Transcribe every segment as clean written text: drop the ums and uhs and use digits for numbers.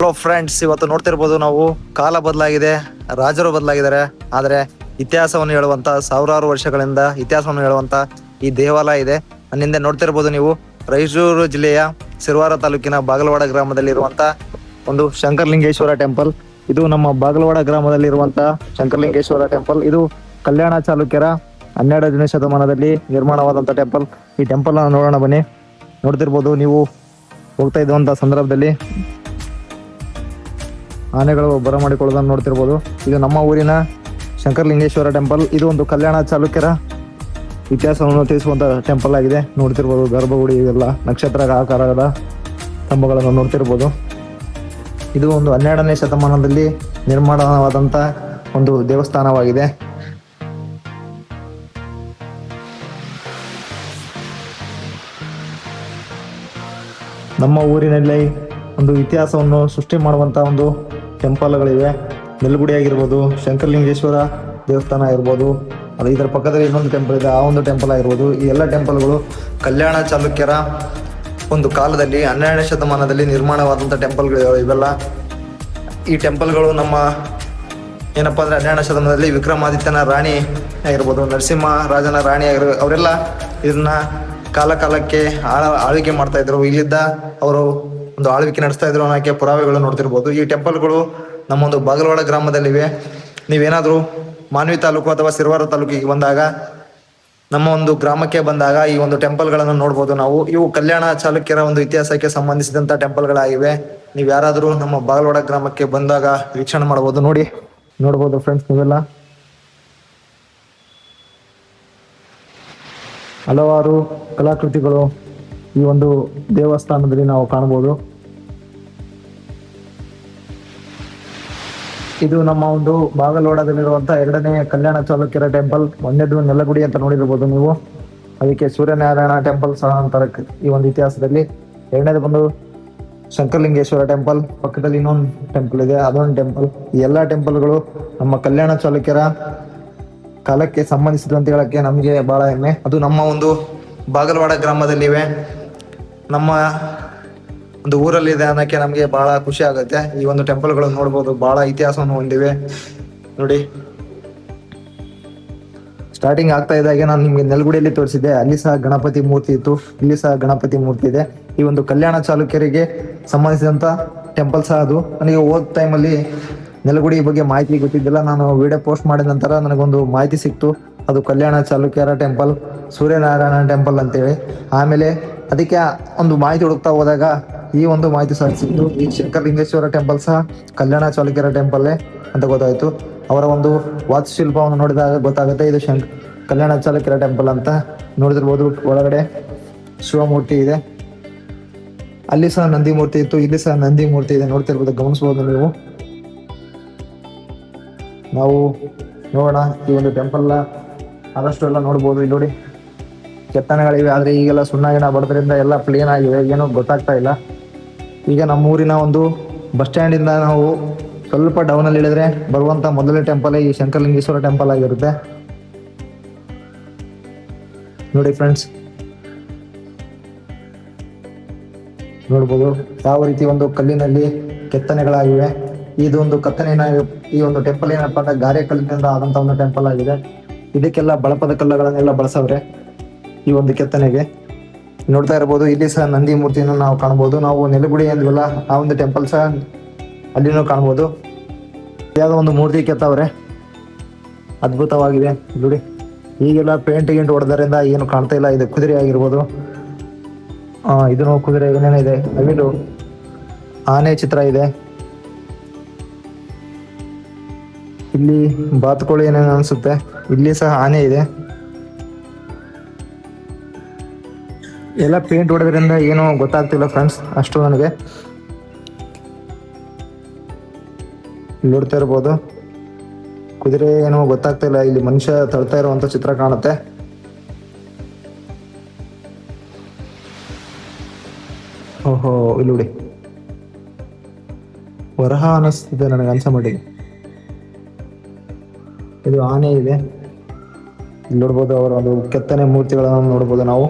Hello friends, ಇವತ್ತು ನೋಡ್ತಿರ್ಬೋದು ನಾವು ಕಾಲ ಬದಲಾಗಿದೆ, ರಾಜರು ಬದಲಾಗಿದ್ದಾರೆ, ಆದರೆ ಇತಿಹಾಸವನ್ನು ಹೇಳುವಂತ ಸಾವಿರಾರು ವರ್ಷಗಳಿಂದ ಇತಿಹಾಸವನ್ನು ಹೇಳುವಂತ ಈ ದೇವಾಲಯ ಇದೆ. ನನ್ನಿಂದ ನೋಡ್ತಿರ್ಬೋದು ನೀವು ರಾಯಚೂರು ಜಿಲ್ಲೆಯ ಸಿರವಾರ ತಾಲೂಕಿನ ಬಾಗಲವಾಡ ಗ್ರಾಮದಲ್ಲಿರುವಂತ ಒಂದು ಶಂಕರಲಿಂಗೇಶ್ವರ ಟೆಂಪಲ್. ಇದು ನಮ್ಮ ಬಾಗಲವಾಡ ಗ್ರಾಮದಲ್ಲಿರುವಂತ ಶಂಕರಲಿಂಗೇಶ್ವರ ಟೆಂಪಲ್. ಇದು ಕಲ್ಯಾಣ ಚಾಲುಕ್ಯರ 12ನೇ ಶತಮಾನದಲ್ಲಿ ನಿರ್ಮಾಣವಾದಂತ ಟೆಂಪಲ್. ಈ ಟೆಂಪಲ್ ನೋಡೋಣ ಬನ್ನಿ. ನೋಡ್ತಿರ್ಬೋದು ನೀವು ಹೋಗ್ತಾ ಇದ್ದಂತ ಸಂದರ್ಭದಲ್ಲಿ ಆನೆಗಳು ಬರಮಾಡಿಕೊಳ್ಳೋದನ್ನು ನೋಡ್ತಿರ್ಬೋದು. ಇದು ನಮ್ಮ ಊರಿನ ಶಂಕರಲಿಂಗೇಶ್ವರ ಟೆಂಪಲ್. ಇದು ಒಂದು ಕಲ್ಯಾಣ ಚಾಲುಕ್ಯರ ಇತಿಹಾಸವನ್ನು ತಿಳಿಸುವಂತ ಟೆಂಪಲ್ ಆಗಿದೆ. ನೋಡ್ತಿರ್ಬೋದು ಗರ್ಭಗುಡಿ, ಇವೆಲ್ಲ ನಕ್ಷತ್ರ ಆಕಾರದ ಸ್ತಂಭಗಳನ್ನು ನೋಡ್ತಿರ್ಬೋದು. ಇದು ಒಂದು 12ನೇ ಶತಮಾನದಲ್ಲಿ ನಿರ್ಮಾಣವಾದಂತ ಒಂದು ದೇವಸ್ಥಾನವಾಗಿದೆ. ನಮ್ಮ ಊರಿನಲ್ಲಿ ಒಂದು ಇತಿಹಾಸವನ್ನು ಸೃಷ್ಟಿ ಮಾಡುವಂತ ಒಂದು ಟೆಂಪಲ್ಗಳಿವೆ. ನೆಲಗುಡಿ ಆಗಿರ್ಬೋದು, ಶಂಕರಲಿಂಗೇಶ್ವರ ದೇವಸ್ಥಾನ ಆಗಿರ್ಬೋದು, ಅದು ಇದರ ಪಕ್ಕದಲ್ಲಿ ಇನ್ನೊಂದು ಟೆಂಪಲ್ ಇದೆ, ಆ ಒಂದು ಟೆಂಪಲ್ ಆಗಿರ್ಬೋದು. ಈ ಎಲ್ಲ ಟೆಂಪಲ್ಗಳು ಕಲ್ಯಾಣ ಚಾಲುಕ್ಯರ ಒಂದು ಕಾಲದಲ್ಲಿ 12ನೇ ಶತಮಾನದಲ್ಲಿ ನಿರ್ಮಾಣವಾದಂಥ ಟೆಂಪಲ್ಗಳು ಇವೆಲ್ಲ. ಈ ಟೆಂಪಲ್ಗಳು ನಮ್ಮ ಏನಪ್ಪ ಅಂದರೆ 12ನೇ ಶತಮಾನದಲ್ಲಿ ವಿಕ್ರಮಾದಿತ್ಯನ ರಾಣಿ ಆಗಿರ್ಬೋದು, ನರಸಿಂಹ ರಾಜನ ರಾಣಿ ಆಗಿರ್ಬೋದು, ಅವರೆಲ್ಲ ಇದನ್ನ ಕಾಲಕ್ಕೆ ಆಳ್ವಿಕೆ ಮಾಡ್ತಾ ಇದ್ರು. ಇಲ್ಲಿದ್ದ ಅವರು ಒಂದು ಆಳ್ವಿಕೆ ನಡೆಸ್ತಾ ಇದ್ರು ಅನ್ನೋಕ್ಕೆ ಪುರಾವೆಗಳು ನೋಡ್ತಿರ್ಬೋದು. ಈ ಟೆಂಪಲ್ಗಳು ನಮ್ಮ ಒಂದು ಬಾಗಲವಾಡ ಗ್ರಾಮದಲ್ಲಿವೆ. ನೀವೇನಾದರೂ ಮಾನ್ವಿ ತಾಲೂಕು ಅಥವಾ ಸಿರವಾರ ತಾಲೂಕಿಗೆ ಬಂದಾಗ, ನಮ್ಮ ಒಂದು ಗ್ರಾಮಕ್ಕೆ ಬಂದಾಗ ಈ ಒಂದು ಟೆಂಪಲ್ಗಳನ್ನು ನೋಡ್ಬೋದು ನಾವು. ಇವು ಕಲ್ಯಾಣ ಚಾಲುಕ್ಯರ ಒಂದು ಇತಿಹಾಸಕ್ಕೆ ಸಂಬಂಧಿಸಿದಂಥ ಟೆಂಪಲ್ಗಳಾಗಿವೆ. ನೀವು ಯಾರಾದರೂ ನಮ್ಮ ಬಾಗಲವಾಡ ಗ್ರಾಮಕ್ಕೆ ಬಂದಾಗ ವೀಕ್ಷಣೆ ಮಾಡ್ಬೋದು. ನೋಡ್ಬೋದು ಫ್ರೆಂಡ್ಸ್, ನೀವೆಲ್ಲ ಹಲವಾರು ಕಲಾಕೃತಿಗಳು ಈ ಒಂದು ದೇವಸ್ಥಾನದಲ್ಲಿ ನಾವು ಕಾಣಬಹುದು. ಇದು ನಮ್ಮ ಒಂದು ಬಾಗಲವಾಡದಲ್ಲಿರುವಂತ 2ನೇ ಕಲ್ಯಾಣ ಚಾಲುಕ್ಯರ ಟೆಂಪಲ್. ಒಂದೇದು ನೆಲಗುಡಿ ಅಂತ ನೋಡಿರ್ಬೋದು ನೀವು, ಅದಕ್ಕೆ ಸೂರ್ಯನಾರಾಯಣ ಟೆಂಪಲ್ ಸಹ ಅಂತಾರೆ ಈ ಒಂದು ಇತಿಹಾಸದಲ್ಲಿ. 2ನೇದು ಬಂದು ಶಂಕರಲಿಂಗೇಶ್ವರ ಟೆಂಪಲ್. ಪಕ್ಕದಲ್ಲಿ ಇನ್ನೊಂದು ಟೆಂಪಲ್ ಇದೆ, ಅದೊಂದು ಟೆಂಪಲ್. ಈ ಎಲ್ಲ ಟೆಂಪಲ್ಗಳು ನಮ್ಮ ಕಲ್ಯಾಣ ಚಾಲುಕ್ಯರ ಕಾಲಕ್ಕೆ ಸಂಬಂಧಿಸಿದಂತೆ ಹೇಳಕ್ಕೆ ನಮಗೆ ಬಹಳ ಹೆಮ್ಮೆ. ಅದು ನಮ್ಮ ಒಂದು ಬಾಗಲವಾಡ ಗ್ರಾಮದಲ್ಲಿವೆ, ನಮ್ಮ ಒಂದು ಊರಲ್ಲಿದೆ ಅನ್ನೋಕ್ಕೆ ನಮಗೆ ಬಹಳ ಖುಷಿ ಆಗುತ್ತೆ. ಈ ಒಂದು ಟೆಂಪಲ್ಗಳನ್ನು ನೋಡ್ಬೋದು, ಬಹಳ ಇತಿಹಾಸವನ್ನು ಹೊಂದಿವೆ. ನೋಡಿ, ಸ್ಟಾರ್ಟಿಂಗ್ ಆಗ್ತಾ ಇದ್ದಾಗೆ ನಾನು ನಿಮಗೆ ನೆಲಗುಡಿಯಲ್ಲಿ ತೋರಿಸಿದ್ದೆ, ಅಲ್ಲಿ ಸಹ ಗಣಪತಿ ಮೂರ್ತಿ ಇತ್ತು, ಇಲ್ಲಿ ಸಹ ಗಣಪತಿ ಮೂರ್ತಿ ಇದೆ. ಈ ಒಂದು ಕಲ್ಯಾಣ ಚಾಲುಕ್ಯರಿಗೆ ಸಂಬಂಧಿಸಿದಂತ ಟೆಂಪಲ್ ಸಹ ಅದು. ನನಗೆ ಹೋದ ಟೈಮಲ್ಲಿ ನೆಲಗುಡಿ ಬಗ್ಗೆ ಮಾಹಿತಿ ಗೊತ್ತಿದ್ದಿಲ್ಲ. ನಾನು ವಿಡಿಯೋ ಪೋಸ್ಟ್ ಮಾಡಿದ ನಂತರ ನನಗೊಂದು ಮಾಹಿತಿ ಸಿಕ್ತು, ಅದು ಕಲ್ಯಾಣ ಚಾಲುಕ್ಯರ ಟೆಂಪಲ್, ಸೂರ್ಯನಾರಾಯಣ ಟೆಂಪಲ್ ಅಂತೇಳಿ. ಆಮೇಲೆ ಅದಕ್ಕೆ ಒಂದು ಮಾಹಿತಿ ಹುಡುಕ್ತಾ ಹೋದಾಗ ಈ ಒಂದು ಮಾಹಿತಿ ಸಹ ಸಿಕ್ತು. ಈ ಶಂಕರಲಿಂಗೇಶ್ವರ ಟೆಂಪಲ್ ಸಹ ಕಲ್ಯಾಣ ಚಾಲುಕ್ಯರ ಟೆಂಪಲ್ಲೇ ಅಂತ ಗೊತ್ತಾಯಿತು. ಅವರ ಒಂದು ವಾಸ್ತುಶಿಲ್ಪವನ್ನು ನೋಡಿದಾಗ ಗೊತ್ತಾಗುತ್ತೆ ಇದು ಕಲ್ಯಾಣ ಚಾಲುಕ್ಯರ ಟೆಂಪಲ್ ಅಂತ. ನೋಡಿದಿರ್ಬೋದು, ಒಳಗಡೆ ಶಿವಮೂರ್ತಿ ಇದೆ, ಅಲ್ಲಿ ಸಹ ನಂದಿ ಮೂರ್ತಿ ಇತ್ತು, ಇಲ್ಲಿ ಸಹ ನಂದಿ ಮೂರ್ತಿ ಇದೆ. ನೋಡ್ತಿರ್ಬೋದು, ಗಮನಿಸ್ಬೋದು ನೀವು. ನಾವು ನೋಡೋಣ ಈ ಒಂದು ಟೆಂಪಲ್ ಆದಷ್ಟು ಎಲ್ಲ ನೋಡ್ಬೋದು. ಇಲ್ಲಿ ನೋಡಿ, ಕೆತ್ತನೆಗಳಿವೆ, ಆದರೆ ಈಗೆಲ್ಲ ಸುಣ್ಣ ಗಿಣ ಬಡದ್ರಿಂದ ಎಲ್ಲ ಪ್ಲೇನ್ ಆಗಿವೆ, ಏನೋ ಗೊತ್ತಾಗ್ತಾ ಇಲ್ಲ. ಈಗ ನಮ್ಮೂರಿನ ಒಂದು ಬಸ್ ಸ್ಟ್ಯಾಂಡಿಂದ ನಾವು ಸ್ವಲ್ಪ ಡೌನಲ್ಲಿ ಇಳಿದ್ರೆ ಬರುವಂಥ ಮೊದಲನೇ ಟೆಂಪಲ್ ಈ ಶಂಕರಲಿಂಗೇಶ್ವರ ಟೆಂಪಲ್ ಆಗಿರುತ್ತೆ. ನೋಡಿ ಫ್ರೆಂಡ್ಸ್, ನೋಡ್ಬೋದು ಯಾವ ರೀತಿ ಒಂದು ಕಲ್ಲಿನಲ್ಲಿ ಕೆತ್ತನೆಗಳಾಗಿವೆ. ಇದು ಒಂದು ಕೆತ್ತನೆಯ ಈ ಒಂದು ಟೆಂಪಲ್ ಏನಪ್ಪಾ ಅಂದ್ರೆ ಗಾರೆ ಕಲ್ಲಿನಿಂದ ಆದಂತ ಒಂದು ಟೆಂಪಲ್ ಆಗಿದೆ. ಇದಕ್ಕೆಲ್ಲ ಬಳಪದ ಕಲ್ಲುಗಳನ್ನೆಲ್ಲ ಬಳಸವ್ರೆ ಈ ಒಂದು ಕೆತ್ತನೆಗೆ. ನೋಡ್ತಾ ಇರಬಹುದು, ಇಲ್ಲಿ ಸಹ ನಂದಿ ಮೂರ್ತಿಯನ್ನು ನಾವು ಕಾಣಬಹುದು. ನಾವು ನೆಲಗುಡಿ ಅಂದ್ವಲ್ಲ, ಆ ಒಂದು ಟೆಂಪಲ್ ಸಹ ಅಲ್ಲಿನೂ ಕಾಣಬಹುದು. ಯಾವುದೋ ಒಂದು ಮೂರ್ತಿ ಕೆತ್ತವ್ರೆ, ಅದ್ಭುತವಾಗಿದೆ ನೋಡಿ. ಈಗೆಲ್ಲ ಪೇಂಟ್ ಗಿಂಟ್ ಹೊಡೆದರಿಂದ ಏನು ಕಾಣ್ತಾ ಇಲ್ಲ. ಇದು ಕುದುರೆ ಆಗಿರ್ಬೋದು, ಇದನ್ನು ಕುದುರೆ ಏನೇನೋ ಇದೆ, ನವಿಲು, ಆನೆ ಚಿತ್ರ ಇದೆ. ಇಲ್ಲಿ ಬಾತುಕೋಳಿ ಏನೇನು ಅನ್ಸುತ್ತೆ, ಇಲ್ಲಿ ಸಹ ಆನೆ ಇದೆ. ಎಲ್ಲ ಪೇಂಟ್ ಹೊಡೆದ್ರಿಂದ ಏನೋ ಗೊತ್ತಾಗ್ತಿಲ್ಲ ಫ್ರೆಂಡ್ಸ್, ಅಷ್ಟು ನನಗೆ. ನೋಡ್ತಾ ಇರ್ಬೋದು, ಕುದುರೆ ಏನೋ ಗೊತ್ತಾಗ್ತಾ ಇಲ್ಲ, ಇಲ್ಲಿ ಮನುಷ್ಯ ತಳ್ತಾ ಇರುವಂತ ಚಿತ್ರ ಕಾಣುತ್ತೆ. ಓಹೋ, ಇಲ್ಲಿ ನೋಡಿ, ವರಹ ಅನಿಸ್ತಿದೆ ನನಗೆ ಅನ್ಸ ಮಟ್ಟಿಗೆ. ಇದು ಆನೆ ಇದೆ, ಇಲ್ಲಿ ನೋಡ್ಬೋದು. ಅವರ ಒಂದು ಕೆತ್ತನೆ ಮೂರ್ತಿಗಳನ್ನು ನೋಡ್ಬೋದು ನಾವು.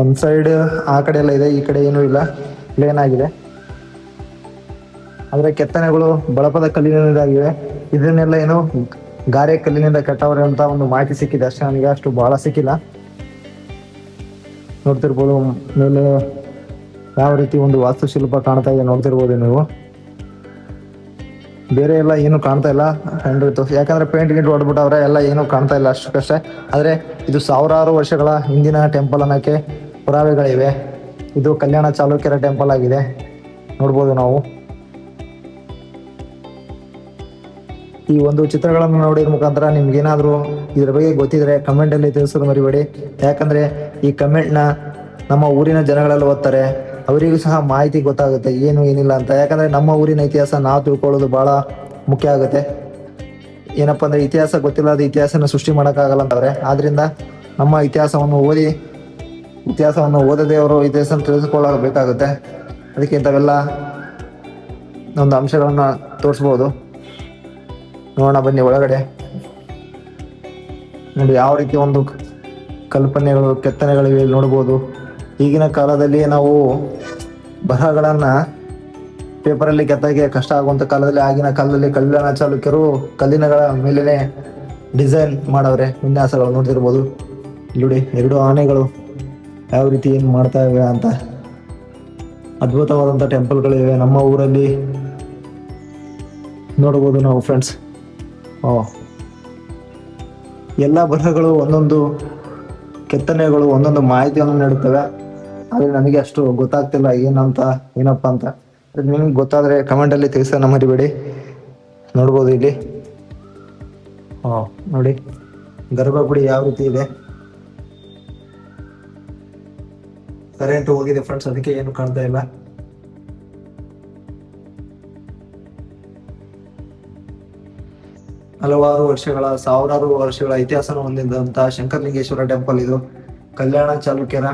ಒಂದ್ ಸೈಡ್ ಆ ಕಡೆ ಎಲ್ಲ ಇದೆ, ಈ ಕಡೆ ಏನೂ ಇಲ್ಲ. ಪ್ಲೇನ್ ಆಗಿದೆ. ಆದರೆ ಕೆತ್ತನೆಗಳು ಬಳಪದ ಕಲ್ಲಿನಿಂದಾಗಿವೆ. ಇದನ್ನೆಲ್ಲ ಏನು ಗಾರೆ ಕಲ್ಲಿನಿಂದ ಕಟ್ಟವ್ರೆ ಅಂತ ಒಂದು ಮಾಹಿತಿ ಸಿಕ್ಕಿದೆ ಅಷ್ಟೇ, ನನಗೆ ಅಷ್ಟು ಬಹಳ ಸಿಕ್ಕಿಲ್ಲ. ನೋಡ್ತಿರ್ಬೋದು ಮೇಲೆ ಯಾವ ರೀತಿ ಒಂದು ವಾಸ್ತುಶಿಲ್ಪ ಕಾಣ್ತಾ ಇದೆ ನೋಡ್ತಿರ್ಬೋದು ನೀವು. ಬೇರೆ ಎಲ್ಲ ಏನು ಕಾಣ್ತಾ ಇಲ್ಲ ಯಾಕಂದ್ರೆ ಪೇಂಟ್ ಗಿಂಟ್ ಹೊಡ್ಬಿಟ್ಟವ್ರೆ, ಎಲ್ಲ ಏನು ಕಾಣ್ತಾ ಇಲ್ಲ ಅಷ್ಟಕ್ಕಷ್ಟೇ. ಆದರೆ ಇದು ಸಾವಿರಾರು ವರ್ಷಗಳ ಹಿಂದಿನ ಟೆಂಪಲ್ ಅನ್ನೋಕ್ಕೆ ಪುರಾವೆಗಳಿವೆ. ಇದು ಕಲ್ಯಾಣ ಚಾಲುಕ್ಯರ ಟೆಂಪಲ್ ಆಗಿದೆ, ನೋಡ್ಬೋದು ನಾವು. ಈ ಒಂದು ಚಿತ್ರಗಳನ್ನು ನೋಡಿದ ಮುಖಾಂತರ ನಿಮ್ಗೇನಾದರೂ ಇದ್ರ ಬಗ್ಗೆ ಗೊತ್ತಿದ್ರೆ ಕಮೆಂಟಲ್ಲಿ ತಿಳಿಸೋದು ಮರಿಬೇಡಿ. ಯಾಕಂದರೆ ಈ ಕಮೆಂಟ್ನ ನಮ್ಮ ಊರಿನ ಜನಗಳೆಲ್ಲ ಓದ್ತಾರೆ, ಅವರಿಗೂ ಸಹ ಮಾಹಿತಿ ಗೊತ್ತಾಗುತ್ತೆ ಏನು ಏನಿಲ್ಲ ಅಂತ. ಯಾಕಂದರೆ ನಮ್ಮ ಊರಿನ ಇತಿಹಾಸ ನಾವು ತಿಳ್ಕೊಳ್ಳೋದು ಭಾಳ ಮುಖ್ಯ ಆಗುತ್ತೆ. ಏನಪ್ಪ ಅಂದರೆ ಇತಿಹಾಸ ಗೊತ್ತಿಲ್ಲದ ಇತಿಹಾಸನ ಸೃಷ್ಟಿ ಮಾಡೋಕ್ಕಾಗಲ್ಲ ಅಂತವ್ರೆ. ಆದ್ದರಿಂದ ನಮ್ಮ ಇತಿಹಾಸವನ್ನು ಓದದೇ ಅವರು ಇತಿಹಾಸನ ತಿಳಿದುಕೊಳ್ಳಬೇಕಾಗುತ್ತೆ. ಅದಕ್ಕೆ ಇಂಥವೆಲ್ಲ ಒಂದು ಅಂಶಗಳನ್ನು ತೋರಿಸ್ಬೋದು. ನೋಡೋಣ ಬನ್ನಿ ಒಳಗಡೆ. ನೋಡಿ ಯಾವ ರೀತಿ ಒಂದು ಕಲ್ಪನೆಗಳು ಕೆತ್ತನೆಗಳಿವೆ ನೋಡ್ಬೋದು. ಈಗಿನ ಕಾಲದಲ್ಲಿ ನಾವು ಬರಹಗಳನ್ನು ಪೇಪರಲ್ಲಿ ಕೆತ್ತಕ್ಕೆ ಕಷ್ಟ ಆಗುವಂಥ ಕಾಲದಲ್ಲಿ, ಆಗಿನ ಕಾಲದಲ್ಲಿ ಕಲ್ಯಾಣ ಚಾಲುಕ್ಯರು ಕಲ್ಲಿನಗಳ ಮೇಲೇ ಡಿಸೈನ್ ಮಾಡವ್ರೆ, ವಿನ್ಯಾಸಗಳು ನೋಡ್ತಿರ್ಬೋದು. ನೋಡಿ 2 ಆನೆಗಳು ಯಾವ ರೀತಿ ಏನು ಮಾಡ್ತಾ ಇವೆ ಅಂತ. ಅದ್ಭುತವಾದಂಥ ಟೆಂಪಲ್ಗಳಿವೆ ನಮ್ಮ ಊರಲ್ಲಿ ನೋಡ್ಬೋದು ನಾವು ಫ್ರೆಂಡ್ಸ್. ಎಲ್ಲ ಬರಹಗಳು ಒಂದೊಂದು ಕೆತ್ತನೆಗಳು ಒಂದೊಂದು ಮಾಹಿತಿಯನ್ನು ನೀಡುತ್ತವೆ. ಆದರೆ ನನಗೆ ಅಷ್ಟು ಗೊತ್ತಾಗ್ತಿಲ್ಲ ಏನಪ್ಪ ಅಂತ. ನಿಮ್ಗೆ ಗೊತ್ತಾದರೆ ಕಮೆಂಟಲ್ಲಿ ತಿಳಿಸೋಣ ಮರಿಬೇಡಿ. ನೋಡ್ಬೋದು ಇಲ್ಲಿ ನೋಡಿ ಗರ್ಭಗುಡಿ ಯಾವ ರೀತಿ ಇದೆ. ಕರೆಂಟ್ ಹೋಗಿದೆ ಫ್ರೆಂಡ್ಸ್, ಅದಕ್ಕೆ ಏನು ಕಾಣ್ತಾ ಇಲ್ಲ. ಸಾವಿರಾರು ವರ್ಷಗಳ ಇತಿಹಾಸನ ಹೊಂದಿದಂತಹ ಶಂಕರಲಿಂಗೇಶ್ವರ ಟೆಂಪಲ್ ಇದು. ಕಲ್ಯಾಣ ಚಾಲುಕ್ಯರ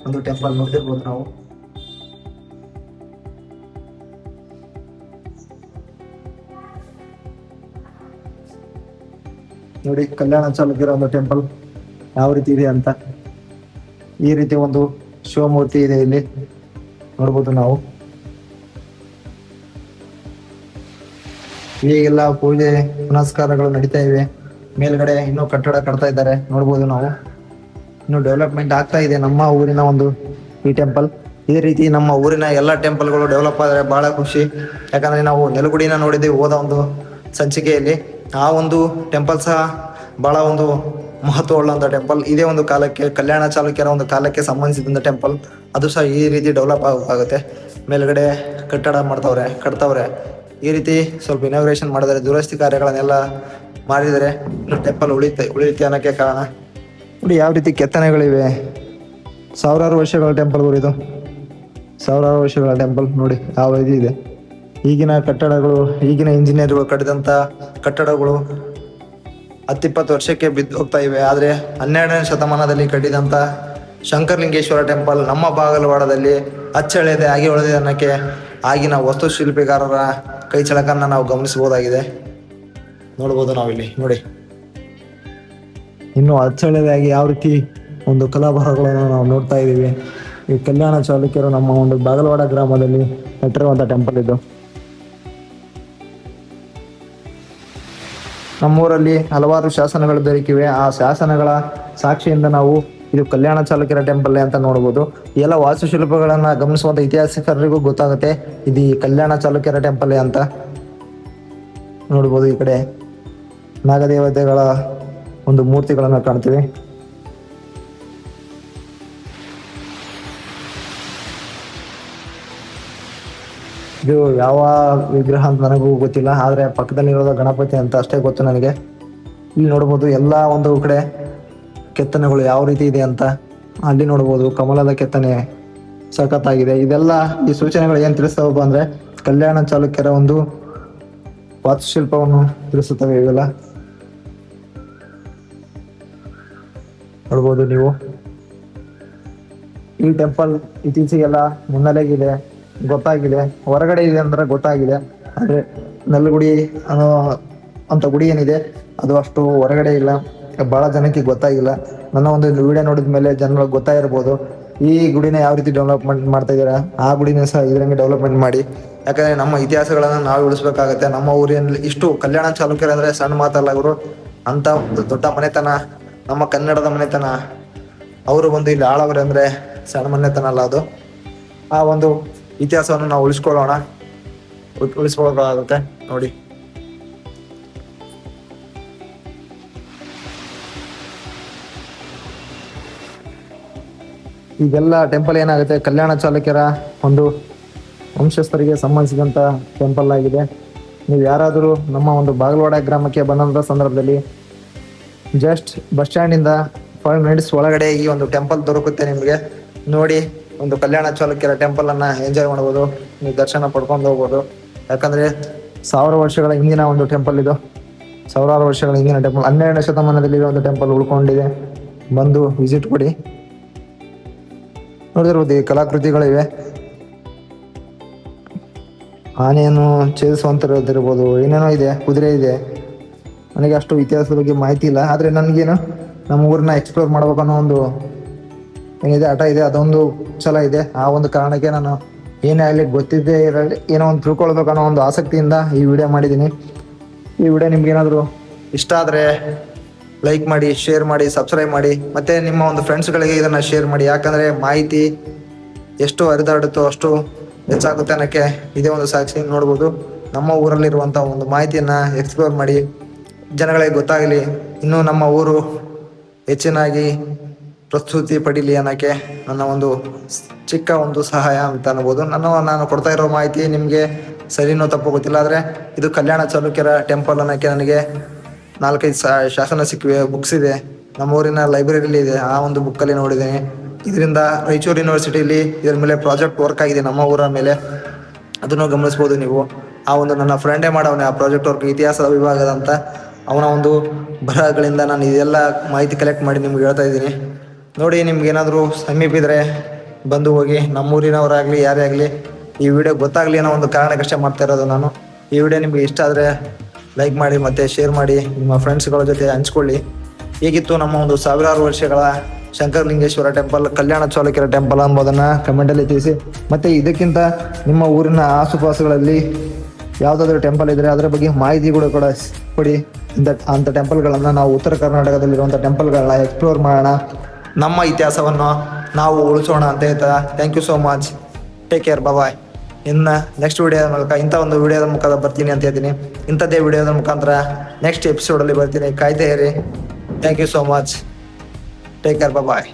ಒಂದು ಟೆಂಪಲ್ ನೋಡ್ತಿರ್ಬೋದು ನಾವು. ನೋಡಿ ಕಲ್ಯಾಣ ಚಾಲುಕ್ಯರ ಒಂದು ಟೆಂಪಲ್ ಯಾವ ರೀತಿ ಇದೆ ಅಂತ. ಈ ರೀತಿ ಒಂದು ಶಿವಮೂರ್ತಿ ಇದೆ ಇಲ್ಲಿ ನೋಡ್ಬೋದು ನಾವು. ಈಗೆಲ್ಲ ಪೂಜೆ ಪುನಸ್ಕಾರಗಳು ನಡೀತಾ ಇವೆ. ಮೇಲ್ಗಡೆ ಇನ್ನೂ ಕಟ್ಟಡ ಕಟ್ತಾ ಇದ್ದಾರೆ ನೋಡ್ಬೋದು ನಾವು. ಇನ್ನು ಡೆವಲಪ್ಮೆಂಟ್ ಆಗ್ತಾ ಇದೆ ನಮ್ಮ ಊರಿನ ಒಂದು ಈ ಟೆಂಪಲ್. ಇದೇ ರೀತಿ ನಮ್ಮ ಊರಿನ ಎಲ್ಲ ಟೆಂಪಲ್ಗಳು ಡೆವಲಪ್ ಆದರೆ ಬಹಳ ಖುಷಿ. ಯಾಕಂದ್ರೆ ನಾವು ನೆಲಗುಡಿನ ನೋಡಿದ್ದೀವಿ ಹೋದ ಒಂದು ಸಂಚಿಕೆಯಲ್ಲಿ. ಆ ಒಂದು ಟೆಂಪಲ್ ಸಹ ಬಹಳ ಒಂದು ಮಹತ್ವವುಳ್ಳಂಥ ಟೆಂಪಲ್. ಇದೇ ಒಂದು ಕಾಲಕ್ಕೆ ಕಲ್ಯಾಣ ಚಾಲುಕ್ಯರ ಒಂದು ಕಾಲಕ್ಕೆ ಸಂಬಂಧಿಸಿದಂಥ ಟೆಂಪಲ್. ಅದು ಸಹ ಈ ರೀತಿ ಡೆವಲಪ್ ಆಗುತ್ತೆ. ಮೇಲ್ಗಡೆ ಕಟ್ತವ್ರೆ. ಈ ರೀತಿ ಸ್ವಲ್ಪ ಇನಾಗ್ರೇಷನ್ ಮಾಡಿದರೆ, ದುರಸ್ತಿ ಕಾರ್ಯಗಳನ್ನೆಲ್ಲ ಮಾಡಿದರೆ ಟೆಂಪಲ್ ಉಳಿಯುತ್ತೆ ಅನ್ನೋಕ್ಕೆ ಕಾರಣ. ನೋಡಿ ಯಾವ ರೀತಿ ಕೆತ್ತನೆಗಳಿವೆ. ಸಾವಿರಾರು ವರ್ಷಗಳ ಟೆಂಪಲ್ಗಳು ಇದು. ಸಾವಿರಾರು ವರ್ಷಗಳ ಟೆಂಪಲ್ ನೋಡಿ ಯಾವ ರೀತಿ ಇದೆ. ಈಗಿನ ಕಟ್ಟಡಗಳು, ಈಗಿನ ಇಂಜಿನಿಯರ್ಗಳು ಕಟ್ಟಿದಂಥ ಕಟ್ಟಡಗಳು 10-20 ವರ್ಷಕ್ಕೆ ಬಿದ್ದು ಹೋಗ್ತಾ ಇವೆ. ಆದರೆ 12ನೇ ಶತಮಾನದಲ್ಲಿ ಕಟ್ಟಿದಂಥ ಶಂಕರಲಿಂಗೇಶ್ವರ ಟೆಂಪಲ್ ನಮ್ಮ ಬಾಗಲವಾಡದಲ್ಲಿ ಅಚ್ಚಳಿಯದೆ ಆಗಿ ಉಳಿದಿದೆ ಅನ್ನೋಕ್ಕೆ ಆಗಿನ ವಾಸ್ತುಶಿಲ್ಪಿಗಾರರ ಕೈ ಚಳಕನ್ನು ನಾವು ಗಮನಿಸಬಹುದಾಗಿದೆ. ನೋಡ್ಬೋದು ನಾವಿಲ್ಲಿ ನೋಡಿ ಇನ್ನು ಅಚ್ಚಳಿಯದಾಗಿ ಯಾವ ರೀತಿ ಒಂದು ಕಲಾಭಾರಗಳನ್ನು ನಾವು ನೋಡ್ತಾ ಇದ್ದೀವಿ. ಈ ಕಲ್ಯಾಣ ಚಾಲುಕ್ಯರು ನಮ್ಮ ಒಂದು ಬಾಗಲವಾಡ ಗ್ರಾಮದಲ್ಲಿ ಕಟ್ಟಿರುವಂಥ ಟೆಂಪಲ್ ಇದು. ನಮ್ಮೂರಲ್ಲಿ ಹಲವಾರು ಶಾಸನಗಳು ದೊರಕಿವೆ. ಆ ಶಾಸನಗಳ ಸಾಕ್ಷಿಯಿಂದ ನಾವು ಇದು ಕಲ್ಯಾಣ ಚಾಲುಕ್ಯರ ಟೆಂಪಲ್ ಅಂತ ನೋಡ್ಬೋದು. ಎಲ್ಲ ವಾಸ್ತುಶಿಲ್ಪಗಳನ್ನು ಗಮನಿಸುವಂಥ ಇತಿಹಾಸಕಾರರಿಗೂ ಗೊತ್ತಾಗುತ್ತೆ ಇದು ಕಲ್ಯಾಣ ಚಾಲುಕ್ಯರ ಟೆಂಪಲ್ ಅಂತ. ನೋಡ್ಬೋದು ಈ ಕಡೆ ನಾಗದೇವತೆಗಳ ಒಂದು ಮೂರ್ತಿಗಳನ್ನು ಕಾಣ್ತೀವಿ. ಇದು ಯಾವ ವಿಗ್ರಹ ಅಂತ ನನಗೂ ಗೊತ್ತಿಲ್ಲ, ಆದರೆ ಪಕ್ಕದಲ್ಲಿರೋದು ಗಣಪತಿ ಅಂತ ಅಷ್ಟೇ ಗೊತ್ತು ನನಗೆ. ಇಲ್ಲಿ ನೋಡ್ಬೋದು ಎಲ್ಲ ಒಂದು ಕಡೆ ಕೆತ್ತನೆಗಳು ಯಾವ ರೀತಿ ಇದೆ ಅಂತ. ಅಲ್ಲಿ ನೋಡ್ಬೋದು ಕಮಲದ ಕೆತ್ತನೆ ಸಖತ್ತಾಗಿದೆ. ಇದೆಲ್ಲ ಈ ಸೂಚನೆಗಳು ಏನು ತಿಳಿಸ್ತವಪ್ಪ ಅಂದರೆ ಕಲ್ಯಾಣ ಚಾಲುಕ್ಯರ ಒಂದು ವಾಸ್ತುಶಿಲ್ಪವನ್ನು ತಿಳಿಸುತ್ತವೆ ಇವೆಲ್ಲ. ನೋಡ್ಬೋದು ನೀವು ಈ ಟೆಂಪಲ್ ಇತ್ತೀಚೆಗೆಲ್ಲ ಮುನ್ನೆಲೆಗಿದೆ, ಗೊತ್ತಾಗಿದೆ. ಹೊರಗಡೆ ಇದೆ ಅಂದ್ರೆ ಗೊತ್ತಾಗಿದೆ, ಆದರೆ ನೆಲಗುಡಿ ಅನ್ನೋ ಅಂತ ಗುಡಿ ಏನಿದೆ ಅದು ಅಷ್ಟು ಹೊರಗಡೆ ಇಲ್ಲ, ಬಹಳ ಜನಕ್ಕೆ ಗೊತ್ತಾಗಿಲ್ಲ. ನನ್ನ ಒಂದು ವಿಡಿಯೋ ನೋಡಿದ ಮೇಲೆ ಜನರಿಗೆ ಗೊತ್ತಾಗಿರ್ಬೋದು. ಈ ಗುಡಿನ ಯಾವ ರೀತಿ ಡೆವಲಪ್ಮೆಂಟ್ ಮಾಡ್ತಾ ಇದ್ದೀರಾ ಆ ಗುಡಿನ ಸಹ ಇದರಂಗೆ ಡೆವಲಪ್ಮೆಂಟ್ ಮಾಡಿ. ಯಾಕಂದ್ರೆ ನಮ್ಮ ಇತಿಹಾಸಗಳನ್ನ ನಾವು ಉಳಿಸ್ಬೇಕಾಗತ್ತೆ. ನಮ್ಮ ಊರಿನಲ್ಲಿ ಇಷ್ಟು ಕಲ್ಯಾಣ ಚಾಲುಕ್ಯರು ಅಂದ್ರೆ ಸಣ್ಣ ಮಾತಲ್ಲ ಇವರು, ಅಂತ ಒಂದು ದೊಡ್ಡ ಮನೆತನ, ನಮ್ಮ ಕನ್ನಡದ ಮನೆತನ. ಅವರು ಬಂದು ಇಲ್ಲಿ ಆಳವ್ರೆ ಅಂದ್ರೆ ಸಣ್ಣ ಮನೆತನ ಅಲ್ಲ ಅದು. ಆ ಒಂದು ಇತಿಹಾಸವನ್ನು ನಾವು ಉಳಿಸ್ಕೊಳ್ಳೋಕ್ಕಾಗುತ್ತೆ ನೋಡಿ. ಈಗೆಲ್ಲ ಟೆಂಪಲ್ ಏನಾಗುತ್ತೆ, ಕಲ್ಯಾಣ ಚಾಲುಕ್ಯರ ಒಂದು ವಂಶಸ್ಥರಿಗೆ ಸಂಬಂಧಿಸಿದಂಥ ಟೆಂಪಲ್ ಆಗಿದೆ. ನೀವು ಯಾರಾದರೂ ನಮ್ಮ ಒಂದು ಬಾಗಲವಾಡ ಗ್ರಾಮಕ್ಕೆ ಬಂದಂಥ ಸಂದರ್ಭದಲ್ಲಿ ಜಸ್ಟ್ ಬಸ್ ಸ್ಟ್ಯಾಂಡಿಂದ 5 ಮಿನಿಟ್ಸ್ ಒಳಗಡೆ ಈ ಒಂದು ಟೆಂಪಲ್ ದೊರಕುತ್ತೆ ನಿಮಗೆ. ನೋಡಿ ಒಂದು ಕಲ್ಯಾಣ ಚಾಲುಕ್ಯರ ಟೆಂಪಲನ್ನು ಎಂಜಾಯ್ ಮಾಡ್ಬೋದು, ನೀವು ದರ್ಶನ ಪಡ್ಕೊಂಡು ಹೋಗ್ಬೋದು. ಯಾಕಂದರೆ 1000 ವರ್ಷಗಳ ಹಿಂದಿನ ಒಂದು ಟೆಂಪಲ್ ಇದು. 1000 ವರ್ಷಗಳ ಹಿಂದಿನ ಟೆಂಪಲ್, 12ನೇ ಶತಮಾನದಲ್ಲಿ ಒಂದು ಟೆಂಪಲ್ ಉಳ್ಕೊಂಡಿದೆ. ಬಂದು ವಿಸಿಟ್ ಕೊಡಿ. ನೋಡಿದಿರ್ಬೋದು ಈ ಕಲಾಕೃತಿಗಳಿವೆ. ಆನೆಯನ್ನು ಛೇದಿಸುವಂಥದ್ದಿರ್ಬೋದು, ಏನೇನೋ ಇದೆ, ಕುದುರೆ ಇದೆ. ನನಗೆ ಅಷ್ಟು ಇತಿಹಾಸದ ಬಗ್ಗೆ ಮಾಹಿತಿ ಇಲ್ಲ, ಆದರೆ ನನಗೇನು ನಮ್ಮ ಊರನ್ನ ಎಕ್ಸ್ಪ್ಲೋರ್ ಮಾಡ್ಬೇಕನ್ನೋ ಒಂದು ಏನಿದೆ ಹಠ ಇದೆ, ಅದೊಂದು ಛಲ ಇದೆ. ಆ ಒಂದು ಕಾರಣಕ್ಕೆ ನಾನು ಏನೇ ಆಗಲಿ ಗೊತ್ತಿದ್ದೇ ಇರಲಿ ಏನೋ ಒಂದು ತಿಳ್ಕೊಳ್ಬೇಕನ್ನೋ ಒಂದು ಆಸಕ್ತಿಯಿಂದ ಈ ವಿಡಿಯೋ ಮಾಡಿದ್ದೀನಿ. ಈ ವಿಡಿಯೋ ನಿಮ್ಗೇನಾದರೂ ಇಷ್ಟ ಆದರೆ ಲೈಕ್ ಮಾಡಿ, ಶೇರ್ ಮಾಡಿ, ಸಬ್ಸ್ಕ್ರೈಬ್ ಮಾಡಿ, ಮತ್ತು ನಿಮ್ಮ ಒಂದು ಫ್ರೆಂಡ್ಸ್ಗಳಿಗೆ ಇದನ್ನು ಶೇರ್ ಮಾಡಿ. ಯಾಕಂದರೆ ಮಾಹಿತಿ ಎಷ್ಟು ಹರಿದಾಡುತ್ತೋ ಅಷ್ಟು ಹೆಚ್ಚಾಗುತ್ತೆ ಅನ್ನೋಕ್ಕೆ ಇದೇ ಒಂದು ಸಾಕ್ಷಿ. ನೋಡ್ಬೋದು ನಮ್ಮ ಊರಲ್ಲಿರುವಂಥ ಒಂದು ಮಾಹಿತಿಯನ್ನು ಎಕ್ಸ್ಪ್ಲೋರ್ ಮಾಡಿ ಜನಗಳಿಗೆ ಗೊತ್ತಾಗಲಿ, ಇನ್ನೂ ನಮ್ಮ ಊರು ಹೆಚ್ಚಿನಾಗಿ ಪ್ರಸ್ತುತಿ ಪಡೀಲಿ ಅನ್ನೋಕ್ಕೆ ನನ್ನ ಒಂದು ಚಿಕ್ಕ ಒಂದು ಸಹಾಯ ಅಂತ ಅನ್ಬೋದು. ನಾನು ಕೊಡ್ತಾ ಇರೋ ಮಾಹಿತಿ ನಿಮಗೆ ಸರಿನೋ ತಪ್ಪು ಗೊತ್ತಿಲ್ಲ, ಆದರೆ ಇದು ಕಲ್ಯಾಣ ಚಾಲುಕ್ಯರ ಟೆಂಪಲ್ ಅನ್ನೋಕ್ಕೆ ನನಗೆ 4-5 ಶಾಸನ ಸಿಕ್ಕಿವೆ, ಬುಕ್ಸ್ ಇದೆ, ನಮ್ಮ ಊರಿನ ಲೈಬ್ರರಿಲಿ ಇದೆ. ಆ ಒಂದು ಬುಕ್ಕಲ್ಲಿ ನೋಡಿದ್ದೀನಿ. ಇದರಿಂದ ರಾಯಚೂರು ಯೂನಿವರ್ಸಿಟಿಯಲ್ಲಿ ಇದರ ಮೇಲೆ ಪ್ರಾಜೆಕ್ಟ್ ವರ್ಕ್ ಆಗಿದೆ ನಮ್ಮ ಊರ ಮೇಲೆ, ಅದನ್ನು ಗಮನಿಸ್ಬೋದು ನೀವು. ಆ ಒಂದು ನನ್ನ ಫ್ರೆಂಡೇ ಮಾಡವನೇ ಆ ಪ್ರಾಜೆಕ್ಟ್ ವರ್ಕ್, ಇತಿಹಾಸದ ವಿಭಾಗದಂತ. ಅವನ ಒಂದು ಬರಹಗಳಿಂದ ನಾನು ಇದೆಲ್ಲ ಮಾಹಿತಿ ಕಲೆಕ್ಟ್ ಮಾಡಿ ನಿಮ್ಗೆ ಹೇಳ್ತಾ ಇದ್ದೀನಿ. ನೋಡಿ, ನಿಮ್ಗೇನಾದರೂ ಸಮೀಪ ಇದ್ದರೆ ಬಂದು ಹೋಗಿ. ನಮ್ಮೂರಿನವರಾಗಲಿ ಯಾರೇ ಆಗಲಿ ಈ ವಿಡಿಯೋ ಗೊತ್ತಾಗಲಿ ಅನ್ನೋ ಒಂದು ಕಾರಣಕ್ಕಷ್ಟೇ ಮಾಡ್ತಾ ಇರೋದು ನಾನು. ಈ ವಿಡಿಯೋ ನಿಮಗೆ ಇಷ್ಟ ಆದರೆ ಲೈಕ್ ಮಾಡಿ ಮತ್ತು ಶೇರ್ ಮಾಡಿ, ನಿಮ್ಮ ಫ್ರೆಂಡ್ಸ್ಗಳ ಜೊತೆ ಹಂಚ್ಕೊಳ್ಳಿ. ಹೇಗಿತ್ತು ನಮ್ಮ ಒಂದು 1000 ವರ್ಷಗಳ ಶಂಕರಲಿಂಗೇಶ್ವರ ಟೆಂಪಲ್, ಕಲ್ಯಾಣ ಚಾಲುಕ್ಯರ ಟೆಂಪಲ್ ಅಂಬೋದನ್ನು ಕಮೆಂಟಲ್ಲಿ ತಿಳಿಸಿ. ಮತ್ತು ಇದಕ್ಕಿಂತ ನಿಮ್ಮ ಊರಿನ ಆಸುಪಾಸುಗಳಲ್ಲಿ ಯಾವುದಾದ್ರೂ ಟೆಂಪಲ್ ಇದ್ದರೆ ಅದರ ಬಗ್ಗೆ ಮಾಹಿತಿಗಳು ಕೂಡ ಕೊಡಿ. ಅಂಥ ಟೆಂಪಲ್ಗಳನ್ನು ನಾವು ಉತ್ತರ ಕರ್ನಾಟಕದಲ್ಲಿರುವಂಥ ಟೆಂಪಲ್ಗಳನ್ನ ಎಕ್ಸ್ಪ್ಲೋರ್ ಮಾಡೋಣ, ನಮ್ಮ ಇತಿಹಾಸವನ್ನು ನಾವು ಉಳಿಸೋಣ ಅಂತ ಹೇಳ್ತಾ thank you so much. Take care, bye. ಇನ್ನು ನೆಕ್ಸ್ಟ್ ವಿಡಿಯೋದ ಮೂಲಕ ಇಂಥ ಒಂದು ವಿಡಿಯೋದ ಮುಖಾಂತರ ಬರ್ತೀನಿ ಅಂತ ಹೇಳ್ತೀನಿ. ಇಂಥದ್ದೇ ವಿಡಿಯೋದ ಮುಖಾಂತರ ನೆಕ್ಸ್ಟ್ ಎಪಿಸೋಡಲ್ಲಿ ಬರ್ತೀನಿ, ಕಾಯ್ತಾ ಇರಿ. Thank you so much. Take care, bye.